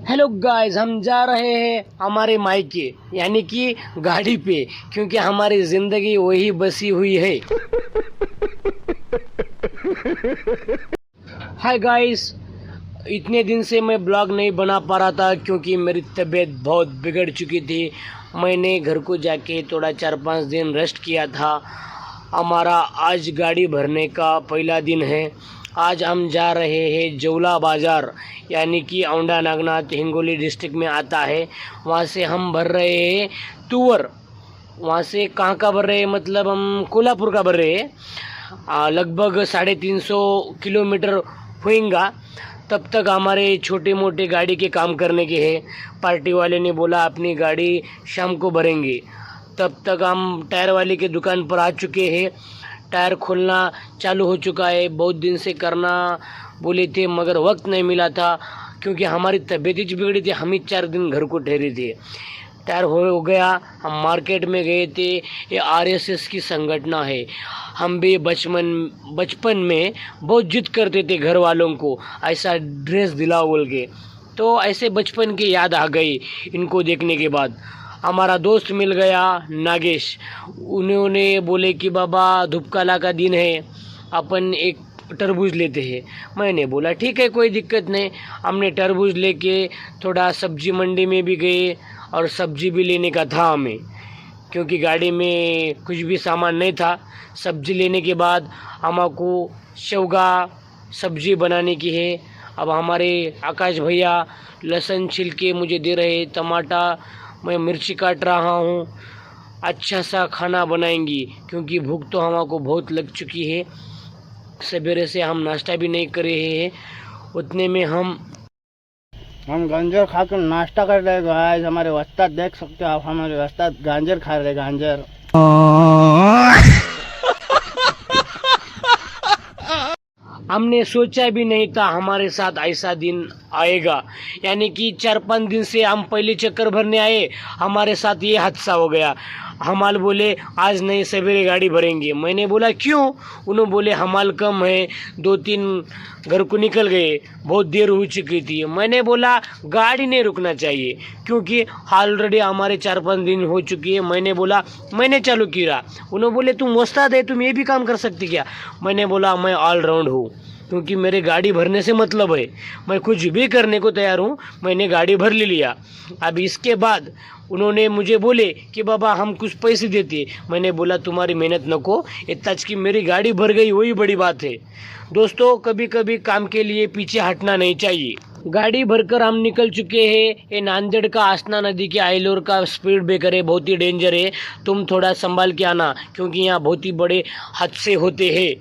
Hello guys, हम जा रहे हैं हमारे मायके यानी कि गाड़ी पे, क्योंकि हमारी जिंदगी वही बसी हुई है। हाय गाइस, इतने दिन से मैं ब्लॉग नहीं बना पा रहा था क्योंकि मेरी तबीयत बहुत बिगड़ चुकी थी। मैंने घर को जाके थोड़ा 4-5 दिन रेस्ट किया था। हमारा आज गाड़ी भरने का पहला दिन है। आज हम जा रहे हैं जौला बाज़ार, यानी कि औंढा नागनाथ हिंगोली डिस्ट्रिक्ट में आता है। वहाँ से हम भर रहे हैं तुअर। वहाँ से कहाँ का भर रहे हैं, मतलब हम कोल्हापुर का भर रहे हैं। लगभग 350 किलोमीटर होएगा। तब तक हमारे छोटे मोटे गाड़ी के काम करने के हैं। पार्टी वाले ने बोला अपनी गाड़ी शाम को भरेंगे। तब तक हम टायर वाले की दुकान पर आ चुके हैं। टायर खोलना चालू हो चुका है। बहुत दिन से करना बोले थे मगर वक्त नहीं मिला था क्योंकि हमारी तबीयत ही बिगड़ी थी। हम ही 4 दिन घर को ठहरे थे। टायर हो गया। हम मार्केट में गए थे। ये आरएसएस की संगठन है। हम भी बचपन में बहुत जिद करते थे घर वालों को ऐसा ड्रेस दिलाओ बोल के। तो ऐसे बचपन की याद आ गई इनको देखने के बाद। हमारा दोस्त मिल गया नागेश। उन्होंने बोले कि बाबा धूपकाला का दिन है, अपन एक तरबूज लेते हैं। मैंने बोला ठीक है, कोई दिक्कत नहीं। हमने तरबूज लेके थोड़ा सब्जी मंडी में भी गए और सब्जी भी लेने का था हमें, क्योंकि गाड़ी में कुछ भी सामान नहीं था। सब्जी लेने के बाद हमको शौगा सब्जी बनाने की है। अब हमारे आकाश भैया लहसुन छिल के मुझे दे रहे, टमाटर, मैं मिर्ची काट रहा हूँ। अच्छा सा खाना बनाएंगी क्योंकि भूख तो हमको बहुत लग चुकी है। सवेरे से हम नाश्ता भी नहीं करे हैं। उतने में हम गांजर खा कर नाश्ता कर रहे गाइस। हमारे उस्ताद देख सकते हो आप, हमारे उस्ताद गांजर खा रहे गांजर। हमने सोचा भी नहीं था हमारे साथ ऐसा दिन आएगा। यानी कि 4-5 दिन से हम पहले चक्कर भरने आए, हमारे साथ ये हादसा हो गया। हमाल बोले आज नहीं, सवेरे गाड़ी भरेंगे। मैंने बोला क्यों? उन्होंने बोले हमाल कम है, 2-3 घर को निकल गए, बहुत देर हो चुकी थी। मैंने बोला गाड़ी नहीं रुकना चाहिए क्योंकि ऑलरेडी हमारे 4-5 दिन हो चुकी है। मैंने बोला मैंने चालू किया। उन्होंने बोले तुम उस्ताद है, तुम ये भी काम कर सकती क्या? मैंने बोला मैं ऑलराउंड हूँ क्योंकि मेरे गाड़ी भरने से मतलब है, मैं कुछ भी करने को तैयार हूँ। मैंने गाड़ी भर लिया। अब इसके बाद उन्होंने मुझे बोले कि बाबा हम कुछ पैसे देते। मैंने बोला तुम्हारी मेहनत नको, इतना कि मेरी गाड़ी भर गई वही बड़ी बात है। दोस्तों, कभी कभी काम के लिए पीछे हटना नहीं चाहिए। गाड़ी भरकर हम निकल चुके हैं। ये नांदेड़ का आसना नदी के आइलोर का स्पीड ब्रेकर है, बहुत ही डेंजर है। तुम थोड़ा संभाल के आना क्योंकि यहाँ बहुत ही बड़े हादसे होते हैं।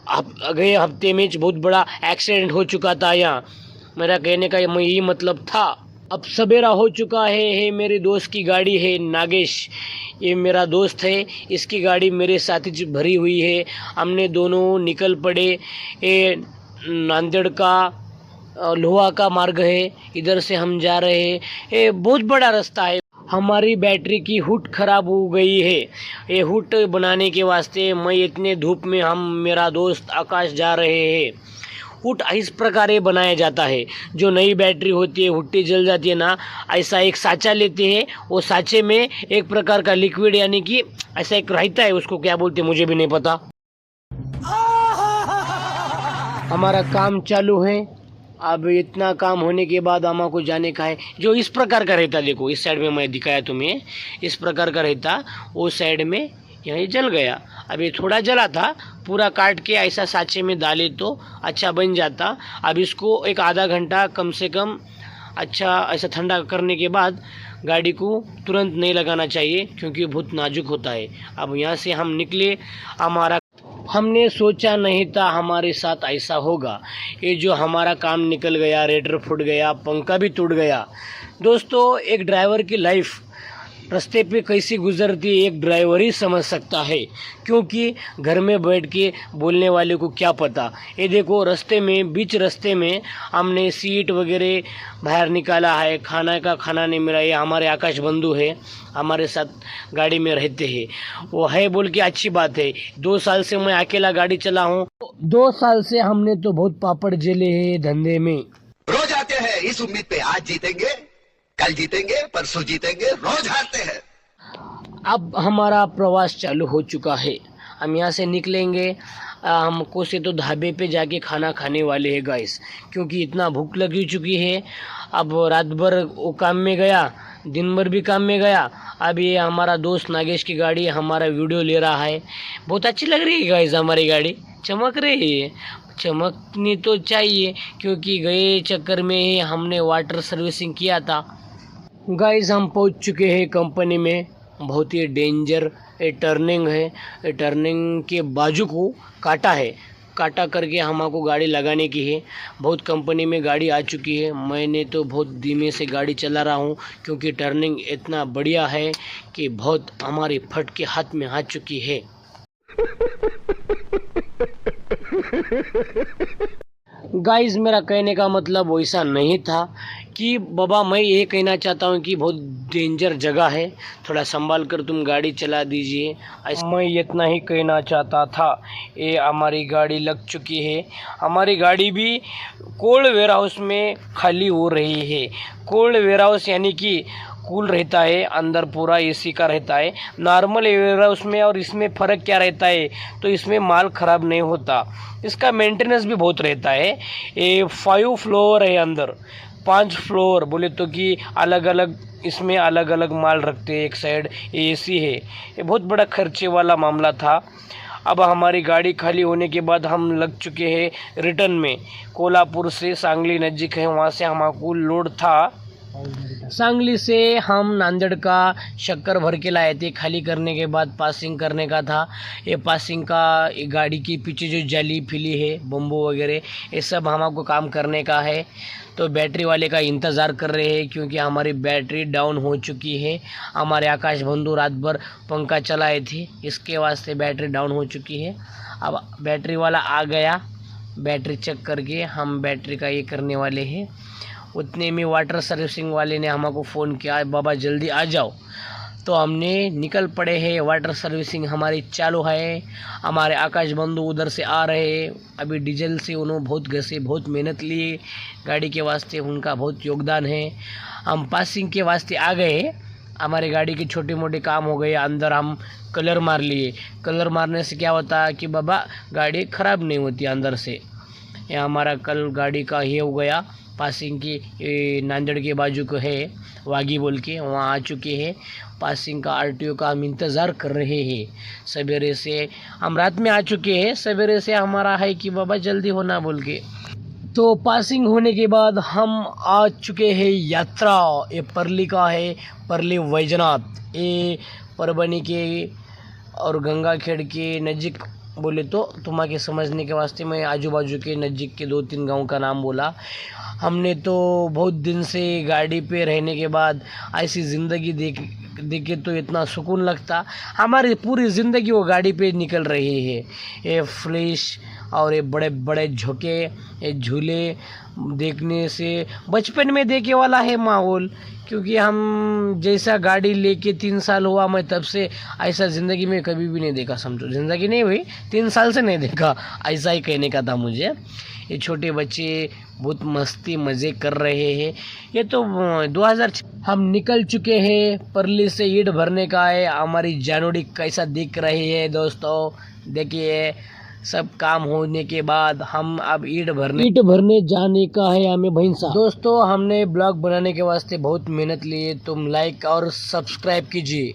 अगले हफ्ते में बहुत बड़ा एक्सीडेंट हो चुका था यहाँ। मेरा कहने का यही मतलब था। अब सवेरा हो चुका है। मेरे दोस्त की गाड़ी है नागेश, ये मेरा दोस्त है। इसकी गाड़ी मेरे साथ ही भरी हुई है। हमने दोनों निकल पड़े। ये नांदेड़ का लोहा का मार्ग है, इधर से हम जा रहे हैं। ये बहुत बड़ा रास्ता है। हमारी बैटरी की हुड खराब हो गई है। ये हुड बनाने के वास्ते मैं इतने धूप में हम मेरा दोस्त आकाश जा रहे हैं। हुड इस प्रकार बनाया जाता है, जो नई बैटरी होती है, हुट्टी जल जाती है ना, ऐसा एक साँचा लेते हैं। वो साँचे में एक प्रकार का लिक्विड यानी कि ऐसा एक रहता है, उसको क्या बोलते हैं मुझे भी नहीं पता। हमारा काम चालू है। अब इतना काम होने के बाद हमको जाने का है। जो इस प्रकार का रहता, देखो इस साइड में मैं दिखाया तुम्हें, इस प्रकार का रहता, वो साइड में यहीं जल गया। अब ये थोड़ा जला था, पूरा काट के ऐसा साँचे में डाले तो अच्छा बन जाता। अब इसको एक आधा घंटा कम से कम अच्छा ऐसा ठंडा करने के बाद गाड़ी को तुरंत नहीं लगाना चाहिए क्योंकि बहुत नाजुक होता है। अब यहाँ से हम निकले। हमने सोचा नहीं था हमारे साथ ऐसा होगा। ये जो हमारा काम निकल गया, रेडर फूट गया, पंखा भी टूट गया। दोस्तों, एक ड्राइवर की लाइफ रास्ते पे कैसी गुजरती है एक ड्राइवर ही समझ सकता है, क्योंकि घर में बैठ के बोलने वाले को क्या पता। ये देखो रास्ते में, बीच रास्ते में हमने सीट वगैरह बाहर निकाला है, खाना नहीं मिला। ये हमारे आकाश बंधु है, हमारे साथ गाड़ी में रहते हैं। वो है बोल के अच्छी बात है। 2 साल से मैं अकेला गाड़ी चला हूँ। 2 साल से हमने तो बहुत पापड़ जले हैं धंधे में। रोज आते हैं इस उम्मीद पे आज जीतेंगे, कल जीतेंगे, परसों जीतेंगे, रोज हारते हैं। अब हमारा प्रवास चालू हो चुका है। हम यहाँ से निकलेंगे, हमको से तो ढाबे पे जाके खाना खाने वाले हैं गाइस, क्योंकि इतना भूख लगी चुकी है। अब रात भर वो काम में गया, दिन भर भी काम में गया। अब ये हमारा दोस्त नागेश की गाड़ी हमारा वीडियो ले रहा है। बहुत अच्छी लग रही है गाइस, हमारी गाड़ी चमक रही है। चमकनी तो चाहिए, क्योंकि गए चक्कर में ही हमने वाटर सर्विसिंग किया था। गाइस हम पहुंच चुके हैं कंपनी में। बहुत ही डेंजर टर्निंग है। टर्निंग के बाजू को काटा करके हमको गाड़ी लगाने की है। बहुत कंपनी में गाड़ी आ चुकी है। मैंने तो बहुत धीमे से गाड़ी चला रहा हूँ, क्योंकि टर्निंग इतना बढ़िया है कि बहुत हमारी फट के हाथ में आ चुकी है। गाइस मेरा कहने का मतलब वैसा नहीं था कि बाबा, मैं ये कहना चाहता हूँ कि बहुत डेंजर जगह है, थोड़ा संभाल कर तुम गाड़ी चला दीजिए। मैं इतना ही कहना चाहता था। ये हमारी गाड़ी लग चुकी है। हमारी गाड़ी भी कोल्ड वेयर हाउस में खाली हो रही है। कोल्ड वेयर हाउस यानी कि कूल रहता है, अंदर पूरा एसी का रहता है। नॉर्मल वेयर हाउस में और इसमें फ़र्क क्या रहता है, तो इसमें माल ख़राब नहीं होता। इसका मेंटेनेंस भी बहुत रहता है। ये 5 फ्लोर है, अंदर 5 फ्लोर बोले तो कि अलग अलग इसमें अलग अलग माल रखते हैं। एक साइड एसी है। ये बहुत बड़ा खर्चे वाला मामला था। अब हमारी गाड़ी खाली होने के बाद हम लग चुके हैं रिटर्न में। कोल्हापुर से सांगली नज़दीक है, वहाँ से हमारा लोड था। सांगली से हम नांदेड़ का शक्कर भर के लाए थे। खाली करने के बाद पासिंग करने का था। ये पासिंग का ये गाड़ी के पीछे जो जाली फिली है, बम्बू वगैरह, ये सब हमको काम करने का है। तो बैटरी वाले का इंतज़ार कर रहे हैं, क्योंकि हमारी बैटरी डाउन हो चुकी है। हमारे आकाश बंधु रात भर पंखा चलाए थे, इसके वास्ते बैटरी डाउन हो चुकी है। अब बैटरी वाला आ गया, बैटरी चेक करके हम बैटरी का ये करने वाले हैं। उतने में वाटर सर्विसिंग वाले ने हमको फ़ोन किया, बाबा जल्दी आ जाओ। तो हमने निकल पड़े हैं। वाटर सर्विसिंग हमारी चालू है। हमारे आकाश बंधु उधर से आ रहे हैं। अभी डीजल से उन्होंने बहुत घसे, बहुत मेहनत लिए गाड़ी के वास्ते, उनका बहुत योगदान है। हम पासिंग के वास्ते आ गए। हमारे गाड़ी के छोटे मोटे काम हो गए। अंदर हम कलर मार लिए। कलर मारने से क्या होता है कि बाबा गाड़ी ख़राब नहीं होती अंदर से। ये हमारा कल गाड़ी का ये हो गया। पासिंग की नांदेड़ के बाजू को है, वागी बोल के, वहाँ आ चुके हैं। पासिंग का आरटीओ का हम इंतज़ार कर रहे हैं। सवेरे से हम रात में आ चुके हैं, सवेरे से हमारा है कि बाबा जल्दी होना बोल के। तो पासिंग होने के बाद हम आ चुके हैं यात्रा। ये परली का है, परली वैजनाथ। ये परभणी के और गंगाखेड़ के नज़दीक बोले तो तुम्हारे समझने के वास्ते मैं आजू बाजू के नज़दीक के 2-3 गांव का नाम बोला। हमने तो बहुत दिन से गाड़ी पे रहने के बाद ऐसी ज़िंदगी देखे तो इतना सुकून लगता। हमारी पूरी ज़िंदगी वो गाड़ी पे निकल रही है। ये फ्लैश और ये बड़े बड़े झोंके, ये झूले देखने से बचपन में देखे वाला है माहौल। क्योंकि हम जैसा गाड़ी लेके 3 साल हुआ, मैं तब से ऐसा ज़िंदगी में कभी भी नहीं देखा। समझो ज़िंदगी नहीं हुई, 3 साल से नहीं देखा, ऐसा ही कहने का था मुझे। ये छोटे बच्चे बहुत मस्ती मज़े कर रहे हैं। ये तो 2000 हम निकल चुके हैं। परली से ईंट भरने का है। हमारी जानोड़ी कैसा दिख रही है दोस्तों, देखिए। सब काम होने के बाद हम अब ईंट भरने जाने का है हमें भैंसा। दोस्तों हमने ब्लॉग बनाने के वास्ते बहुत मेहनत ली है। तुम लाइक और सब्सक्राइब कीजिए।